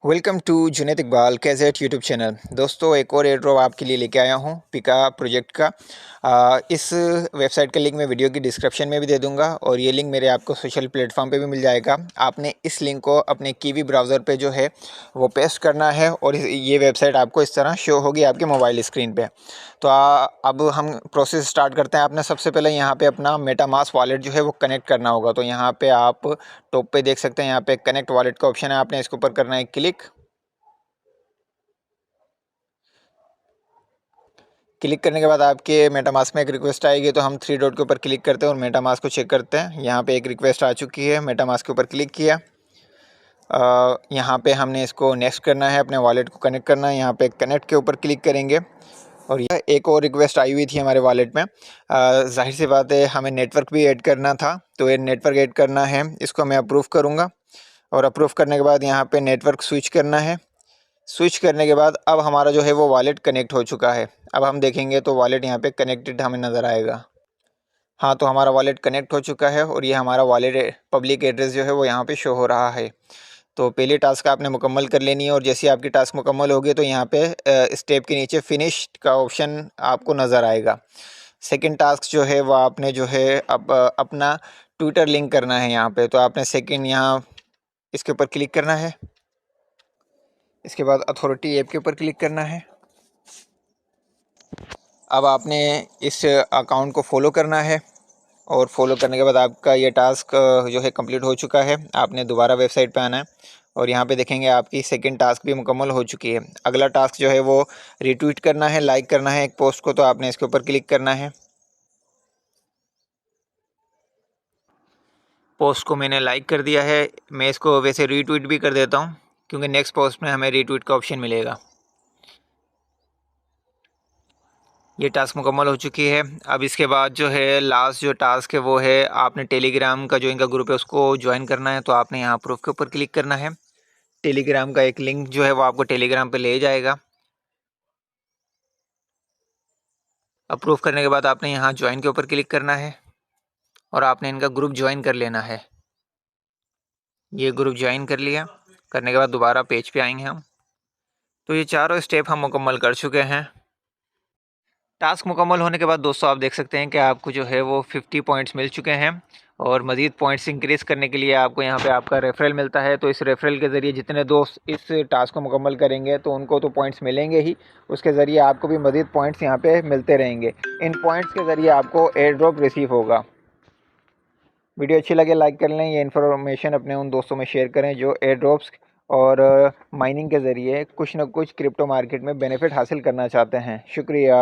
Welcome to Junaid Iqbal gadget YouTube channel. दोस्तों, एक और एयर ड्रॉप आपके लिए लेके आया हूँ पिका प्रोजेक्ट का। इस वेबसाइट का लिंक मैं वीडियो की डिस्क्रिप्शन में भी दे दूँगा और ये लिंक मेरे आपको सोशल प्लेटफॉर्म पे भी मिल जाएगा। आपने इस लिंक को अपने कीवी ब्राउज़र पे जो है वो पेस्ट करना है और ये वेबसाइट आपको इस तरह शो होगी आपके मोबाइल स्क्रीन पे। तो अब हम प्रोसेस स्टार्ट करते हैं। आपने सबसे पहले यहाँ पे अपना मेटामास्क वॉलेट जो है वो कनेक्ट करना होगा। तो यहाँ पे आप टॉप पे देख सकते हैं, यहाँ पे कनेक्ट वॉलेट का ऑप्शन है। आपने इसके ऊपर करना है क्लिक। क्लिक करने के बाद आपके मेटामास्क में एक रिक्वेस्ट आएगी, तो हम थ्री डॉट के ऊपर क्लिक करते हैं और मेटामास्क को चेक करते हैं। यहाँ पे एक रिक्वेस्ट आ चुकी है, मेटामास्क के ऊपर क्लिक किया। यहाँ पे हमने इसको नेक्स्ट करना है, अपने वॉलेट को कनेक्ट करना है। यहाँ पे कनेक्ट के ऊपर क्लिक करेंगे और यह एक और रिक्वेस्ट आई हुई थी हमारे वॉलेट में। जाहिर सी बात है, हमें नेटवर्क भी ऐड करना था, तो ये नेटवर्क ऐड करना है। इसको मैं अप्रूव करूँगा और अप्रूव करने के बाद यहाँ पे नेटवर्क स्विच करना है। स्विच करने के बाद अब हमारा जो है वो वॉलेट कनेक्ट हो चुका है। अब हम देखेंगे तो वॉलेट यहाँ पे कनेक्टेड हमें नज़र आएगा। हाँ, तो हमारा वॉलेट कनेक्ट हो चुका है और ये हमारा वॉलेट पब्लिक एड्रेस जो है वो यहाँ पे शो हो रहा है। तो पहली टास्क आपने मुकम्मल कर लेनी है और जैसे ही आपकी टास्क मुकम्मल होगी तो यहाँ पे स्टेप के नीचे फिनिश्ड का ऑप्शन आपको नज़र आएगा। सेकंड टास्क जो है वो आपने जो है अब अपना ट्विटर लिंक करना है यहाँ पे। तो आपने सेकंड यहाँ इसके ऊपर क्लिक करना है। इसके बाद अथॉरिटी ऐप के ऊपर क्लिक करना है। अब आपने इस अकाउंट को फॉलो करना है और फॉलो करने के बाद आपका ये टास्क जो है कंप्लीट हो चुका है। आपने दोबारा वेबसाइट पे आना है और यहाँ पे देखेंगे आपकी सेकंड टास्क भी मुकम्मल हो चुकी है। अगला टास्क जो है वो रिट्वीट करना है, लाइक करना है एक पोस्ट को। तो आपने इसके ऊपर क्लिक करना है। पोस्ट को मैंने लाइक कर दिया है। मैं इसको वैसे रीट्वीट भी कर देता हूँ क्योंकि नेक्स्ट पोस्ट में हमें रीट्वीट का ऑप्शन मिलेगा। ये टास्क मुकम्मल हो चुकी है। अब इसके बाद जो है लास्ट जो टास्क है वो है आपने टेलीग्राम का जो इनका ग्रुप है उसको ज्वाइन करना है। तो आपने यहाँ प्रूफ के ऊपर क्लिक करना है। टेलीग्राम का एक लिंक जो है वो आपको टेलीग्राम पे ले जाएगा। अप्रूव करने के बाद आपने यहाँ ज्वाइन के ऊपर क्लिक करना है और आपने इनका ग्रुप ज्वाइन कर लेना है। ये ग्रुप ज्वाइन कर लिया। करने के बाद दोबारा पेज पे आएंगे हम। तो ये चारों स्टेप हम मुकम्मल कर चुके हैं। टास्क मुकम्मल होने के बाद दोस्तों आप देख सकते हैं कि आपको जो है वो 50 पॉइंट्स मिल चुके हैं और मज़ीद पॉइंट्स इंक्रीज़ करने के लिए आपको यहाँ पे आपका रेफरल मिलता है। तो इस रेफरल के ज़रिए जितने दोस्त इस टास्क को मुकम्मल करेंगे तो उनको तो पॉइंट्स मिलेंगे ही, उसके ज़रिए आपको भी मज़ीद पॉइंट्स यहाँ पे मिलते रहेंगे। इन पॉइंट्स के ज़रिए आपको एयर ड्रॉप रिसीव होगा। वीडियो अच्छी लगे लाइक कर लें। ये इन्फॉर्मेशन अपने उन दोस्तों में शेयर करें जो एयर ड्रॉप्स और माइनिंग के ज़रिए कुछ न कुछ क्रिप्टो मार्केट में बेनिफिट हासिल करना चाहते हैं। शुक्रिया।